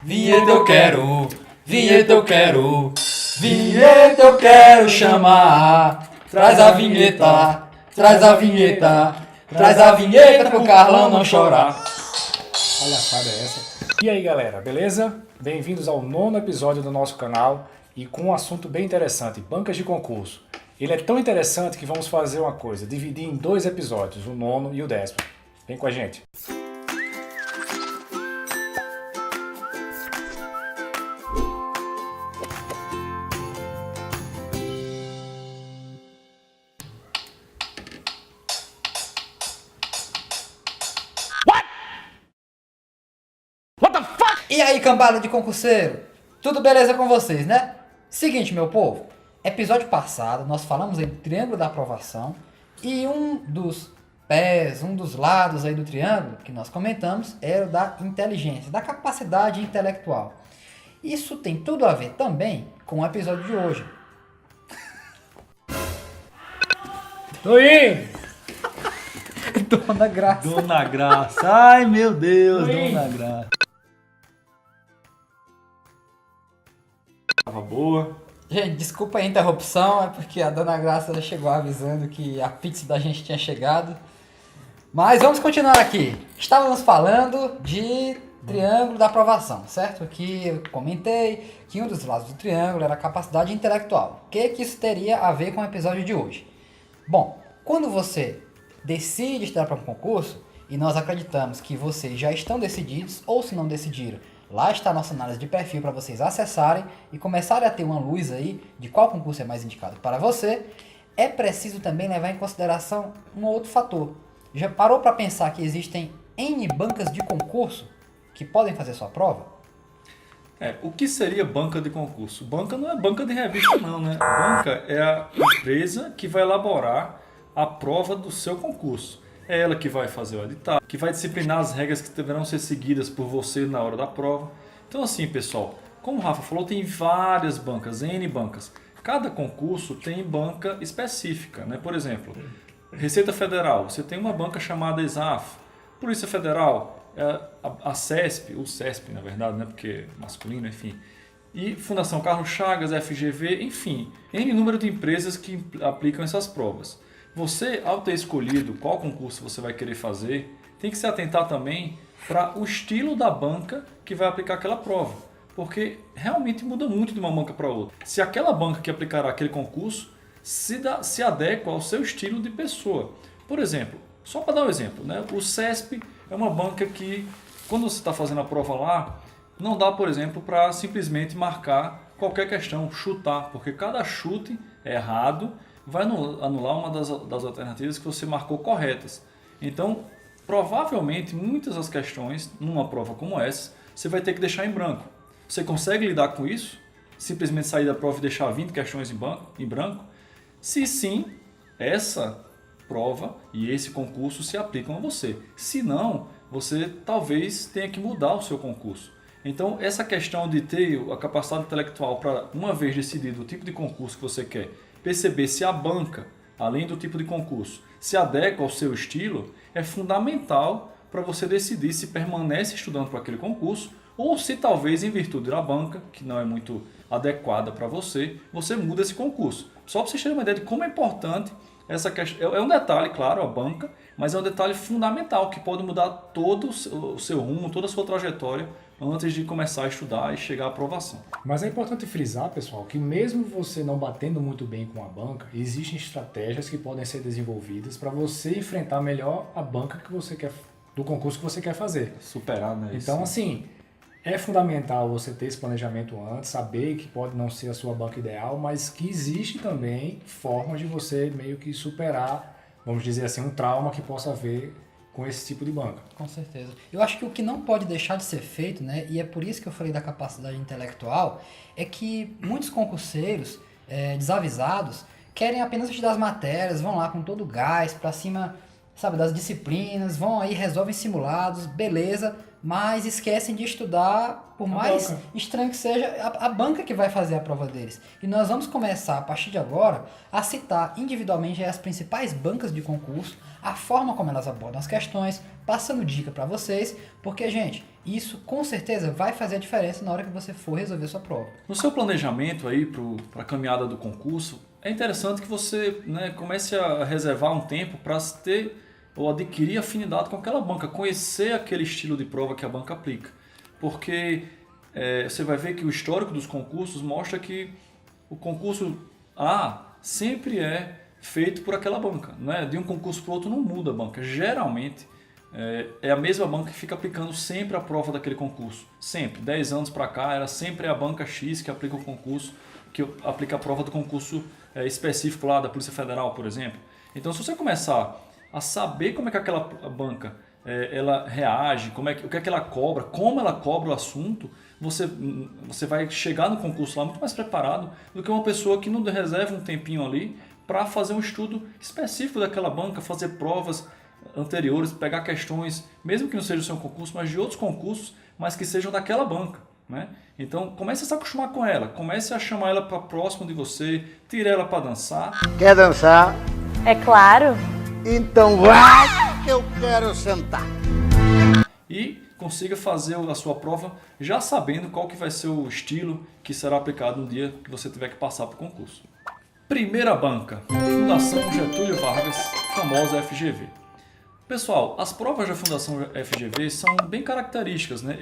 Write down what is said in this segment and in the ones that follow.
Vinheta eu quero, vinheta eu quero, vinheta eu quero chamar. Traz a vinheta, traz a vinheta, traz a vinheta pro Carlão não chorar. Palhaçada é essa? E aí galera, beleza? Bem-vindos ao 9º episódio do nosso canal e com um assunto bem interessante, bancas de concurso. Ele é tão interessante que vamos fazer uma coisa, dividir em 2 episódios, o 9º e o 10º. Vem com a gente. E aí, cambada de concurseiro? Tudo beleza com vocês, né? Seguinte, meu povo. Episódio passado, nós falamos aí do triângulo da aprovação e um dos pés, um dos lados aí do triângulo que nós comentamos era o da inteligência, da capacidade intelectual. Isso tem tudo a ver também com o episódio de hoje. Tô indo! Dona Graça. Dona Graça, ai meu Deus, Oi. Dona Graça. Tava boa. Gente, desculpa a interrupção, é porque a Dona Graça chegou avisando que a pizza da gente tinha chegado. Mas vamos continuar aqui. Estávamos falando de triângulo da aprovação, certo? Que eu comentei que um dos lados do triângulo era a capacidade intelectual. O que isso teria a ver com o episódio de hoje? Bom, quando você decide estudar para um concurso, e nós acreditamos que vocês já estão decididos, ou se não decidiram, lá está a nossa análise de perfil para vocês acessarem e começarem a ter uma luz aí de qual concurso é mais indicado para você. É preciso também levar em consideração um outro fator. Já parou para pensar que existem N bancas de concurso que podem fazer sua prova? O que seria banca de concurso? Banca não é banca de revista não, né? Banca é a empresa que vai elaborar a prova do seu concurso. É ela que vai fazer o edital, que vai disciplinar as regras que deverão ser seguidas por você na hora da prova. Então assim, pessoal, como o Rafa falou, tem várias bancas, N bancas. Cada concurso tem banca específica, né? Por exemplo, Receita Federal, você tem uma banca chamada ESAF. Polícia Federal, a CESP, o CESP na verdade, né? Porque é masculino, enfim. E Fundação Carlos Chagas, FGV, enfim, N número de empresas que aplicam essas provas. Você, ao ter escolhido qual concurso você vai querer fazer, tem que se atentar também para o estilo da banca que vai aplicar aquela prova. Porque realmente muda muito de uma banca para outra. Se aquela banca que aplicará aquele concurso se adequa ao seu estilo de pessoa. Por exemplo, só para dar um exemplo, né? O CESP é uma banca que, quando você está fazendo a prova lá, não dá, por exemplo, para simplesmente marcar qualquer questão, chutar, porque cada chute errado vai anular uma das alternativas que você marcou corretas. Então, provavelmente, muitas das questões, numa prova como essa, você vai ter que deixar em branco. Você consegue lidar com isso? Simplesmente sair da prova e deixar 20 questões em branco? Se sim, essa prova e esse concurso se aplicam a você. Se não, você talvez tenha que mudar o seu concurso. Então, essa questão de ter a capacidade intelectual para, uma vez decidido o tipo de concurso que você quer, perceber se a banca, além do tipo de concurso, se adequa ao seu estilo, é fundamental para você decidir se permanece estudando para aquele concurso ou se talvez, em virtude da banca, que não é muito adequada para você, você muda esse concurso. Só para vocês terem uma ideia de como é importante essa questão. É um detalhe, claro, a banca, mas é um detalhe fundamental que pode mudar todo o seu rumo, toda a sua trajetória antes de começar a estudar e chegar à aprovação. Mas é importante frisar, pessoal, que mesmo você não batendo muito bem com a banca, existem estratégias que podem ser desenvolvidas para você enfrentar melhor a banca que você quer, do concurso que você quer fazer. Superar, né? Então, assim, é fundamental você ter esse planejamento antes, saber que pode não ser a sua banca ideal, mas que existe também formas de você meio que superar, vamos dizer assim, um trauma que possa haver com esse tipo de banca. Com certeza. Eu acho que o que não pode deixar de ser feito, né, e é por isso que eu falei da capacidade intelectual, é que muitos concurseiros desavisados querem apenas estudar as matérias, vão lá com todo o gás, pra cima, sabe, das disciplinas, vão aí, resolvem simulados, beleza, mas esquecem de estudar, por mais banca. estranho que seja, a banca que vai fazer a prova deles. E nós vamos começar, a partir de agora, a citar individualmente as principais bancas de concurso, a forma como elas abordam as questões, passando dica para vocês, porque, gente, isso com certeza vai fazer a diferença na hora que você for resolver sua prova. No seu planejamento aí para a caminhada do concurso, é interessante que você, né, comece a reservar um tempo para ter ou adquirir afinidade com aquela banca, conhecer aquele estilo de prova que a banca aplica. Porque você vai ver que o histórico dos concursos mostra que o concurso A sempre é feito por aquela banca. Né? De um concurso para o outro não muda a banca. Geralmente é a mesma banca que fica aplicando sempre a prova daquele concurso. Sempre. 10 anos para cá era sempre a banca X que aplica o concurso, que aplica a prova do concurso específico lá da Polícia Federal, por exemplo. Então, se você começar a saber como é que aquela banca ela reage, o que é que ela cobra, como ela cobra o assunto, você vai chegar no concurso lá muito mais preparado do que uma pessoa que não reserva um tempinho ali para fazer um estudo específico daquela banca, fazer provas anteriores, pegar questões, mesmo que não seja o seu concurso, mas de outros concursos, mas que sejam daquela banca. Né? Então comece a se acostumar com ela, comece a chamar ela para próximo de você, tire ela para dançar. Quer dançar? É claro. Então vai que eu quero sentar. E consiga fazer a sua prova já sabendo qual que vai ser o estilo que será aplicado no dia que você tiver que passar para o concurso. Primeira banca, Fundação Getúlio Vargas, famosa FGV. Pessoal, as provas da Fundação FGV são bem características, né?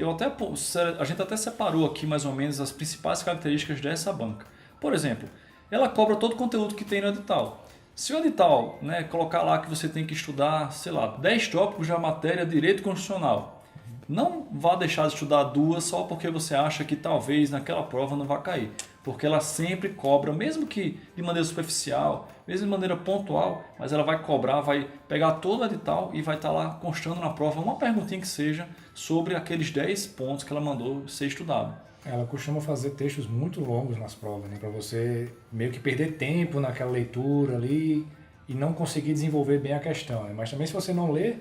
A gente até separou aqui mais ou menos as principais características dessa banca. Por exemplo, ela cobra todo o conteúdo que tem no edital. Se o edital, né, colocar lá que você tem que estudar, sei lá, 10 tópicos da matéria Direito Constitucional, não vá deixar de estudar 2 só porque você acha que talvez naquela prova não vai cair. Porque ela sempre cobra, mesmo que de maneira superficial, mesmo de maneira pontual, mas ela vai cobrar, vai pegar todo o edital e vai estar lá constando na prova uma perguntinha que seja sobre aqueles 10 pontos que ela mandou ser estudado. Ela costuma fazer textos muito longos nas provas, né? Para você meio que perder tempo naquela leitura ali e não conseguir desenvolver bem a questão. Né? Mas também se você não lê,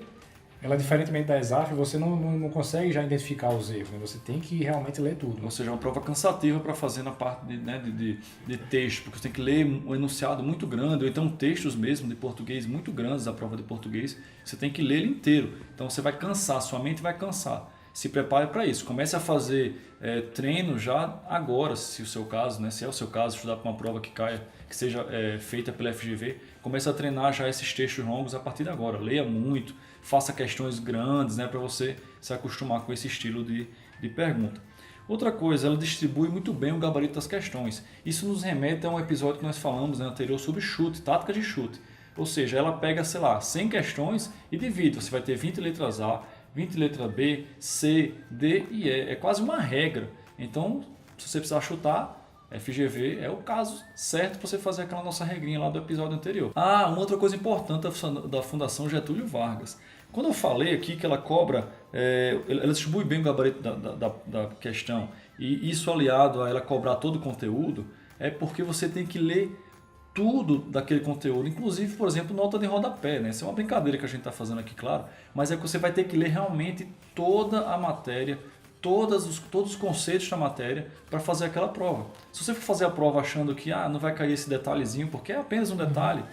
ela diferentemente da ESAF, você não consegue já identificar os erros. Né? Você tem que realmente ler tudo. Ou seja, é uma prova cansativa para fazer na parte de texto, porque você tem que ler um enunciado muito grande, ou então textos mesmo de português muito grandes da prova de português, você tem que ler ele inteiro. Então você vai cansar, sua mente vai cansar. Se prepare para isso. Comece a fazer treino já agora, se é o seu caso, né? Se é o seu caso, estudar para uma prova que seja feita pela FGV, comece a treinar já esses textos longos a partir de agora. Leia muito, faça questões grandes, né? Para você se acostumar com esse estilo de pergunta. Outra coisa, ela distribui muito bem o gabarito das questões. Isso nos remete a um episódio que nós falamos anterior sobre chute, tática de chute. Ou seja, ela pega, sei lá, 100 questões e divide. Você vai ter 20 letras A, 20 letra B, C, D e E. É quase uma regra. Então, se você precisar chutar, FGV é o caso certo para você fazer aquela nossa regrinha lá do episódio anterior. Uma outra coisa importante da Fundação Getúlio Vargas. Quando eu falei aqui que ela cobra, ela distribui bem o gabarito da questão, e isso aliado a ela cobrar todo o conteúdo, é porque você tem que ler tudo daquele conteúdo, inclusive, por exemplo, nota de rodapé, né? Isso é uma brincadeira que a gente está fazendo aqui, claro, mas é que você vai ter que ler realmente toda a matéria, todos os conceitos da matéria para fazer aquela prova. Se você for fazer a prova achando que não vai cair esse detalhezinho, porque é apenas um detalhe,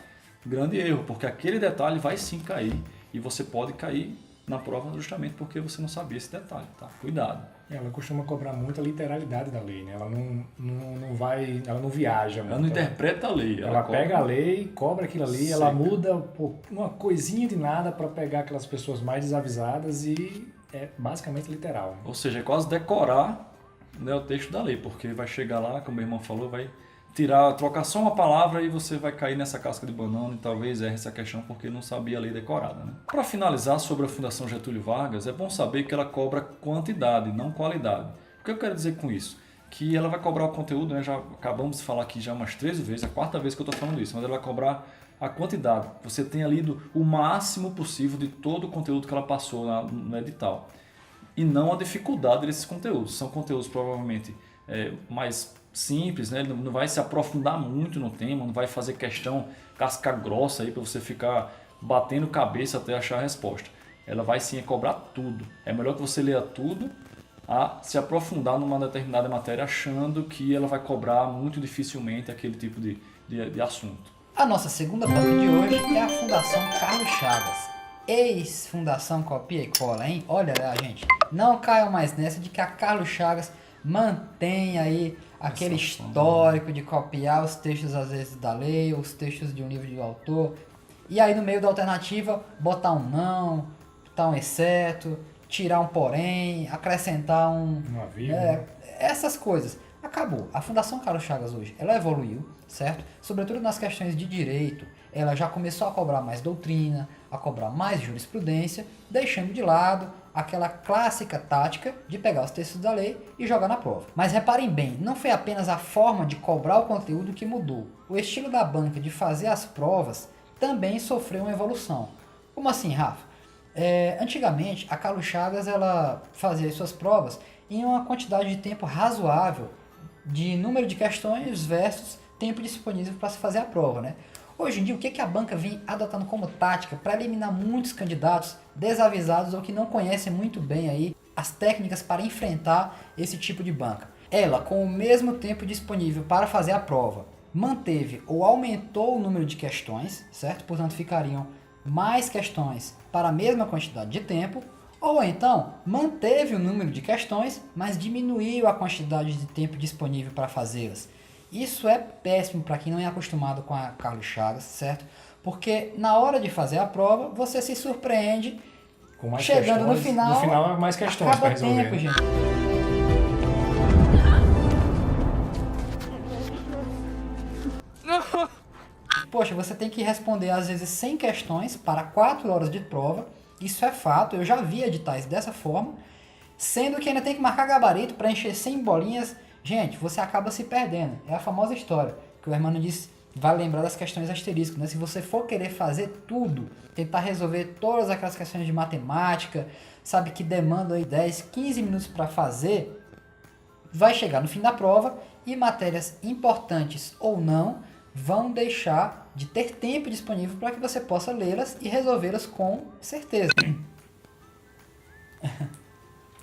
grande erro, porque aquele detalhe vai sim cair e você pode cair na prova justamente porque você não sabia esse detalhe, tá? Cuidado. Ela costuma cobrar muito a literalidade da lei, né? Ela ela não viaja muito. Ela não interpreta a lei. Ela pega a lei, cobra aquilo ali, Seca. ela muda uma coisinha de nada para pegar aquelas pessoas mais desavisadas e é basicamente literal. Né? Ou seja, é quase decorar, né, o texto da lei, porque vai chegar lá, como o meu irmão falou, vai trocar só uma palavra e você vai cair nessa casca de banana e talvez erre essa questão porque não sabia a lei decorada. Né? Para finalizar sobre a Fundação Getúlio Vargas, é bom saber que ela cobra quantidade, não qualidade. O que eu quero dizer com isso? Que ela vai cobrar o conteúdo, né? Já acabamos de falar aqui já umas 13 vezes, a 4ª vez que eu estou falando isso, mas ela vai cobrar a quantidade. Você tenha lido o máximo possível de todo o conteúdo que ela passou no edital. E não a dificuldade desses conteúdos. São conteúdos provavelmente mais simples, né? Ele não vai se aprofundar muito no tema, não vai fazer questão casca grossa aí para você ficar batendo cabeça até achar a resposta. ela vai sim cobrar tudo. É melhor que você leia tudo a se aprofundar numa determinada matéria achando que ela vai cobrar muito dificilmente aquele tipo de assunto. A nossa segunda banca de hoje é a Fundação Carlos Chagas. Ex-Fundação Copia e Cola, hein? Olha lá, gente, não caiam mais nessa de que a Carlos Chagas mantém aí aquele histórico de copiar os textos às vezes da lei, os textos de um livro de autor, e aí no meio da alternativa botar um não, botar um exceto, tirar um porém, acrescentar um... Uma vírgula. Essas coisas. Acabou. A Fundação Carlos Chagas hoje, ela evoluiu, certo? Sobretudo nas questões de direito, ela já começou a cobrar mais doutrina, a cobrar mais jurisprudência, deixando de lado aquela clássica tática de pegar os textos da lei e jogar na prova. Mas reparem bem, não foi apenas a forma de cobrar o conteúdo que mudou. O estilo da banca de fazer as provas também sofreu uma evolução. Como assim, Rafa? Antigamente, a Carlos Chagas ela fazia as suas provas em uma quantidade de tempo razoável de número de questões versus tempo disponível para se fazer a prova, né? Hoje em dia, o que a banca vem adotando como tática para eliminar muitos candidatos desavisados ou que não conhecem muito bem aí as técnicas para enfrentar esse tipo de banca? Ela, com o mesmo tempo disponível para fazer a prova, manteve ou aumentou o número de questões, certo? Portanto, ficariam mais questões para a mesma quantidade de tempo, ou então manteve o número de questões, mas diminuiu a quantidade de tempo disponível para fazê-las. Isso é péssimo para quem não é acostumado com a Carlos Chagas, certo? Porque na hora de fazer a prova, você se surpreende Com mais chegando questões. no final. No final, mais questões acaba para resolver. tempo, gente. Poxa, você tem que responder às vezes 100 questões para 4 horas de prova. Isso é fato, eu já vi editais dessa forma. Sendo que ainda tem que marcar gabarito, preencher 100 bolinhas. Gente, você acaba se perdendo. É a famosa história que o Hermano disse, vai lembrar das questões asterisco, né? Se você for querer fazer tudo, tentar resolver todas aquelas questões de matemática, sabe, que demandam aí 10, 15 minutos para fazer, vai chegar no fim da prova e matérias importantes ou não vão deixar de ter tempo disponível para que você possa lê-las e resolvê-las com certeza.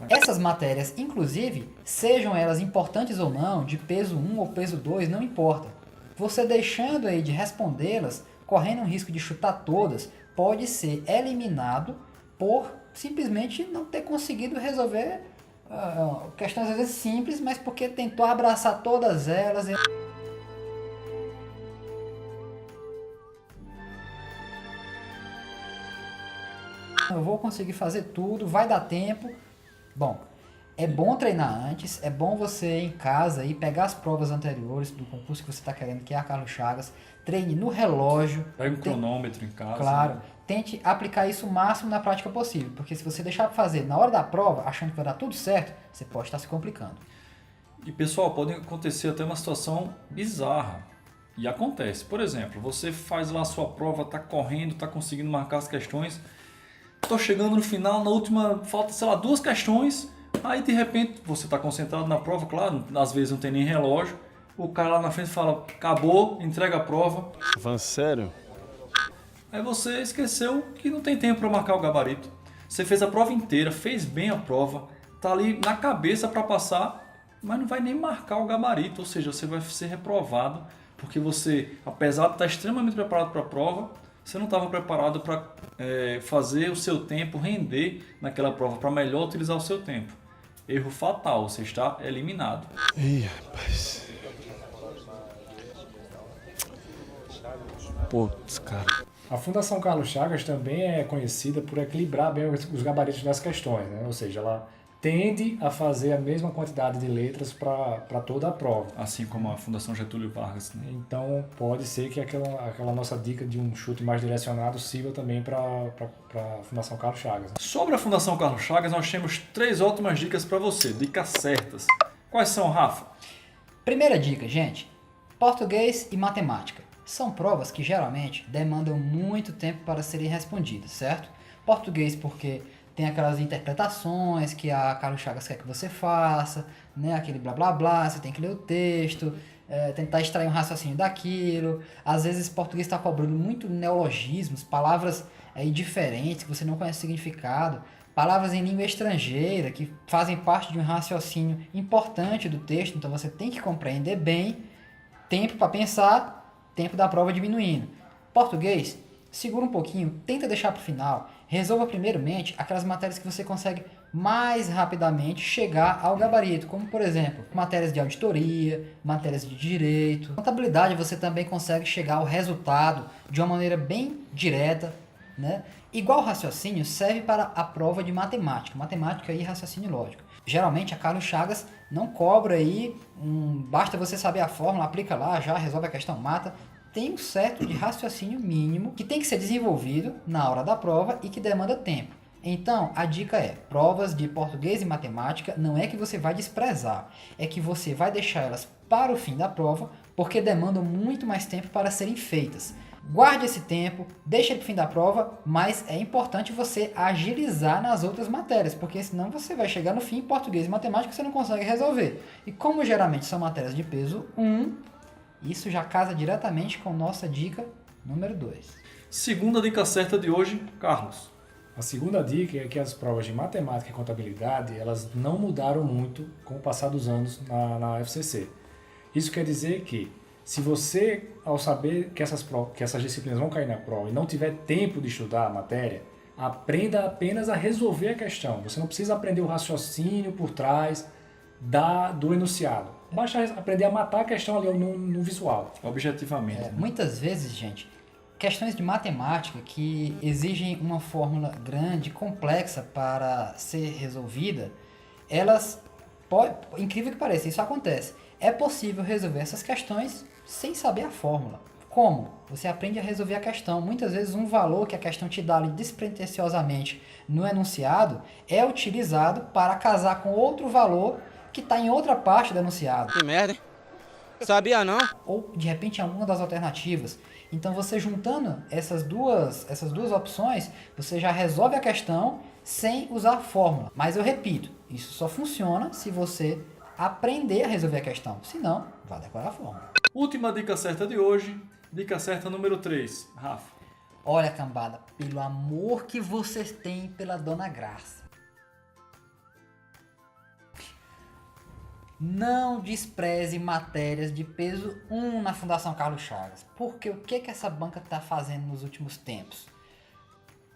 Essas matérias, inclusive, sejam elas importantes ou não, de peso 1 ou peso 2, não importa. Você deixando aí de respondê-las, correndo o risco de chutar todas, pode ser eliminado por simplesmente não ter conseguido resolver questões às vezes simples, mas porque tentou abraçar todas elas. Eu vou conseguir fazer tudo, vai dar tempo. Bom, é bom treinar antes, é bom você em casa aí pegar as provas anteriores do concurso que você está querendo, que é a Carlos Chagas, treine no relógio. Pega um cronômetro em casa. Claro, Né? tente aplicar isso o máximo na prática possível, porque se você deixar para fazer na hora da prova, achando que vai dar tudo certo, você pode estar se complicando. E pessoal, pode acontecer até uma situação bizarra. E acontece. Por exemplo, você faz lá a sua prova, está correndo, está conseguindo marcar as questões. Estou chegando no final, na última, falta, sei lá, 2 questões. Aí de repente você está concentrado na prova, claro, às vezes não tem nem relógio. O cara lá na frente fala, acabou, entrega a prova. Falando sério? Aí você esqueceu que não tem tempo para marcar o gabarito. Você fez a prova inteira, fez bem a prova, tá ali na cabeça para passar, mas não vai nem marcar o gabarito. Ou seja, você vai ser reprovado porque você, apesar de estar extremamente preparado para a prova, você não estava preparado para fazer o seu tempo render naquela prova, para melhor utilizar o seu tempo. Erro fatal, você está eliminado. Ih, rapaz. Putz, cara. A Fundação Carlos Chagas também é conhecida por equilibrar bem os gabaritos das questões, né? Ou seja, ela tende a fazer a mesma quantidade de letras para toda a prova. Assim como a Fundação Getúlio Vargas. Né? Então pode ser que aquela nossa dica de um chute mais direcionado sirva também para a Fundação Carlos Chagas. Né? Sobre a Fundação Carlos Chagas, nós temos 3 ótimas dicas para você, dicas certas. Quais são, Rafa? Primeira dica, gente, português e matemática. São provas que geralmente demandam muito tempo para serem respondidas, certo? Português porque tem aquelas interpretações que a Carlos Chagas quer que você faça, né? Aquele blá blá blá, você tem que ler o texto. tentar extrair um raciocínio daquilo. Às vezes português está cobrando muito neologismos, palavras aí diferentes que você não conhece o significado, palavras em língua estrangeira que fazem parte de um raciocínio importante do texto, então você tem que compreender bem. Tempo para pensar, tempo da prova diminuindo. Português, segura um pouquinho, tenta deixar para o final. Resolva primeiramente aquelas matérias que você consegue mais rapidamente chegar ao gabarito, como por exemplo, matérias de auditoria, matérias de direito. Contabilidade você também consegue chegar ao resultado de uma maneira bem direta, né? Igual raciocínio serve para a prova de matemática e raciocínio lógico. Geralmente a Carlos Chagas não cobra aí, basta você saber a fórmula, aplica lá, já resolve a questão, mata. Tem um certo de raciocínio mínimo que tem que ser desenvolvido na hora da prova e que demanda tempo. Então, a dica é, provas de português e matemática não é que você vai desprezar, é que você vai deixar elas para o fim da prova, porque demandam muito mais tempo para serem feitas. Guarde esse tempo, deixe ele para o fim da prova, mas é importante você agilizar nas outras matérias, porque senão você vai chegar no fim, português e matemática você não consegue resolver. E como geralmente são matérias de peso 1, isso já casa diretamente com nossa dica número 2. Segunda dica certa de hoje, Carlos. A segunda dica é que as provas de matemática e contabilidade elas não mudaram muito com o passar dos anos na UFCC. Isso quer dizer que se você, ao saber que essas disciplinas vão cair na prova e não tiver tempo de estudar a matéria, aprenda apenas a resolver a questão. Você não precisa aprender o raciocínio por trás do enunciado. Basta aprender a matar a questão ali no visual. Objetivamente. Né? Muitas vezes, gente, questões de matemática que exigem uma fórmula grande, complexa para ser resolvida, elas, incrível que pareça, isso acontece. É possível resolver essas questões sem saber a fórmula. Como? Você aprende a resolver a questão. Muitas vezes um valor que a questão te dá ali despretensiosamente no enunciado é utilizado para casar com outro valor que está em outra parte do enunciado. Que merda, hein? Sabia não? Ou de repente alguma das alternativas. Então você juntando essas duas opções, você já resolve a questão sem usar a fórmula. Mas eu repito, isso só funciona se você aprender a resolver a questão. Se não, vai decorar a fórmula. Última dica certa de hoje, dica certa número 3, Rafa. Olha, cambada, pelo amor que vocês têm pela Dona Graça. Não despreze matérias de peso 1 na Fundação Carlos Chagas. Porque o que essa banca está fazendo nos últimos tempos?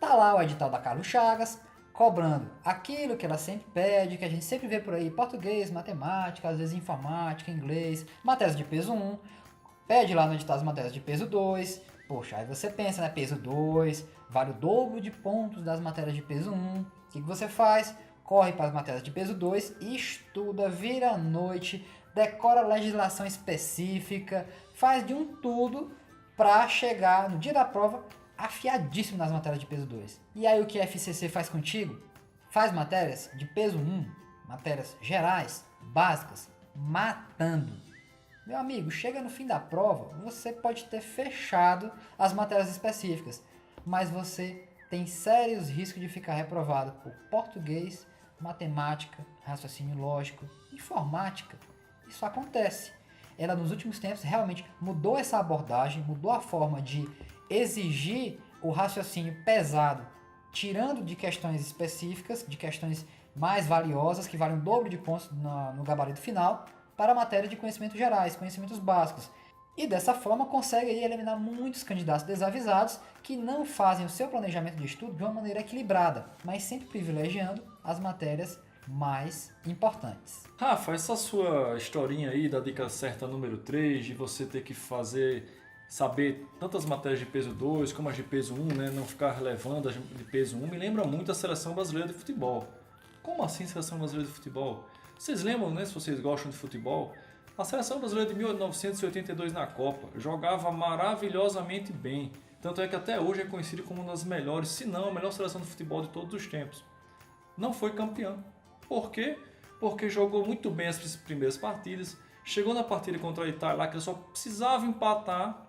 Tá lá o edital da Carlos Chagas, cobrando aquilo que ela sempre pede, que a gente sempre vê por aí, português, matemática, às vezes informática, inglês, matérias de peso 1, pede lá no edital as matérias de peso 2, poxa, aí você pensa, né, peso 2, vale o dobro de pontos das matérias de peso 1, o que você faz? Corre para as matérias de peso 2, estuda, vira a noite, decora legislação específica, faz de um tudo para chegar no dia da prova afiadíssimo nas matérias de peso 2. E aí o que a FCC faz contigo? Faz matérias de peso 1, matérias gerais, básicas, matando. Meu amigo, chega no fim da prova, você pode ter fechado as matérias específicas, mas você tem sérios riscos de ficar reprovado por português, matemática, raciocínio lógico, informática. Isso acontece. Ela nos últimos tempos realmente mudou essa abordagem, mudou a forma de exigir o raciocínio pesado, tirando de questões específicas, de questões mais valiosas, que valem o dobro de pontos no gabarito final, para a matéria de conhecimentos gerais, conhecimentos básicos. E dessa forma consegue aí eliminar muitos candidatos desavisados que não fazem o seu planejamento de estudo de uma maneira equilibrada, mas sempre privilegiando as matérias mais importantes. Rafa, essa sua historinha aí da dica certa número 3, de você ter que saber tantas matérias de peso 2 como as de peso 1, né, não ficar relevando as de peso 1, me lembra muito a Seleção Brasileira de Futebol. Como assim Seleção Brasileira de Futebol? Vocês lembram, né, se vocês gostam de futebol? A Seleção Brasileira de 1982 na Copa jogava maravilhosamente bem. Tanto é que até hoje é conhecido como uma das melhores, se não a melhor seleção de futebol de todos os tempos. Não foi campeão. Por quê? Porque jogou muito bem as primeiras partidas. Chegou na partida contra a Itália lá que ele só precisava empatar.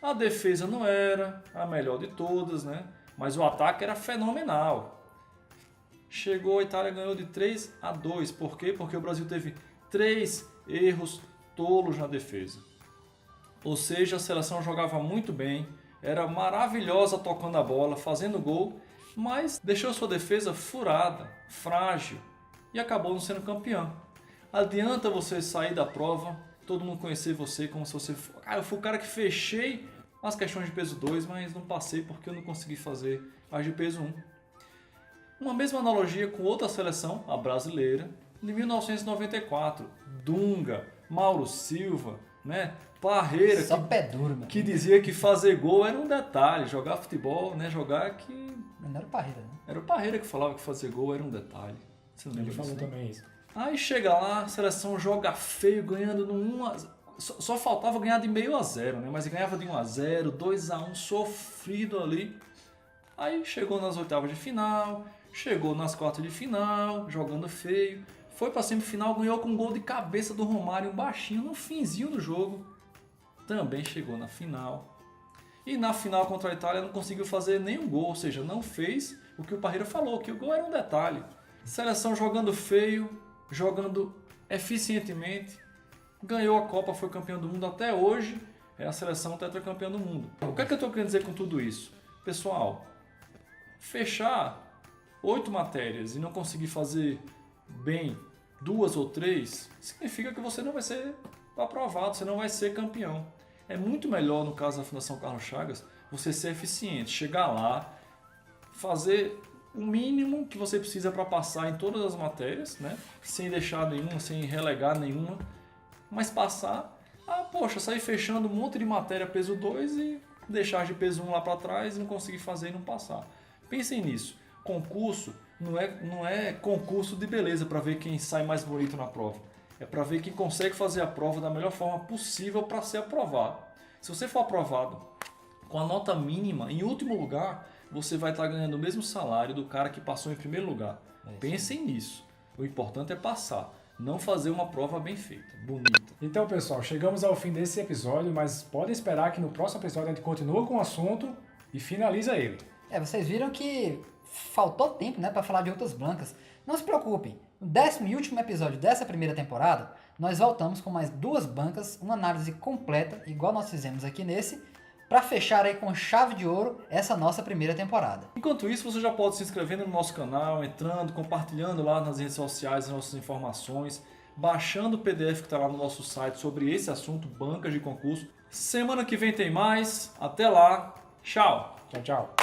A defesa não era a melhor de todas, né? Mas o ataque era fenomenal. Chegou, a Itália ganhou de 3-2. Por quê? Porque o Brasil teve 3 erros tolos na defesa. Ou seja, a seleção jogava muito bem, era maravilhosa tocando a bola, fazendo gol, mas deixou sua defesa furada, frágil e acabou não sendo campeão. Adianta você sair da prova, todo mundo conhecer você como se você... eu fui o cara que fechei as questões de peso 2, mas não passei porque eu não consegui fazer as de peso 1. Uma mesma analogia com outra seleção, a brasileira, de 1994. Dunga, Mauro Silva, né? Parreira, Só pé duro, mano. que dizia que fazer gol era um detalhe, jogar futebol, né? Jogar que... Não era o Parreira, né? Era o Parreira que falava que fazer gol era um detalhe. Você não Ele lembra falou disso, né? também isso. Aí chega lá, a seleção joga feio, ganhando no 1x0. Só faltava ganhar de meio a 0, né? Mas ganhava de 1x0, 2x1, sofrido ali. Aí chegou nas oitavas de final, chegou nas quartas de final, jogando feio. Foi pra semifinal, ganhou com um gol de cabeça do Romário, um baixinho, no finzinho do jogo. Também chegou na final. E na final contra a Itália não conseguiu fazer nenhum gol, ou seja, não fez o que o Parreira falou, que o gol era um detalhe. Seleção jogando feio, jogando eficientemente, ganhou a Copa, foi campeão do mundo até hoje, é a seleção tetracampeã do mundo. O que é que eu estou querendo dizer com tudo isso? Pessoal, fechar 8 matérias e não conseguir fazer bem 2 ou 3, significa que você não vai ser aprovado, você não vai ser campeão. É muito melhor, no caso da Fundação Carlos Chagas, você ser eficiente, chegar lá, fazer o mínimo que você precisa para passar em todas as matérias, né? Sem deixar nenhuma, sem relegar nenhuma, mas passar, sair fechando um monte de matéria peso 2 e deixar de peso 1 lá para trás e não conseguir fazer e não passar. Pensem nisso, concurso não é concurso de beleza para ver quem sai mais bonito na prova, é para ver quem consegue fazer a prova da melhor forma possível para ser aprovado. Se você for aprovado com a nota mínima, em último lugar, você vai estar ganhando o mesmo salário do cara que passou em primeiro lugar. Pensem nisso. O importante é passar, não fazer uma prova bem feita, bonita. Então, pessoal, chegamos ao fim desse episódio, mas podem esperar que no próximo episódio a gente continua com o assunto e finaliza ele. Vocês viram que faltou tempo, né, para falar de outras blancas. Não se preocupem, no 10º e último episódio dessa primeira temporada, nós voltamos com mais 2 bancas, uma análise completa, igual nós fizemos aqui nesse, para fechar aí com chave de ouro essa nossa primeira temporada. Enquanto isso, você já pode se inscrevendo no nosso canal, entrando, compartilhando lá nas redes sociais as nossas informações, baixando o PDF que está lá no nosso site sobre esse assunto, bancas de concurso. Semana que vem tem mais. Até lá. Tchau. Tchau, tchau.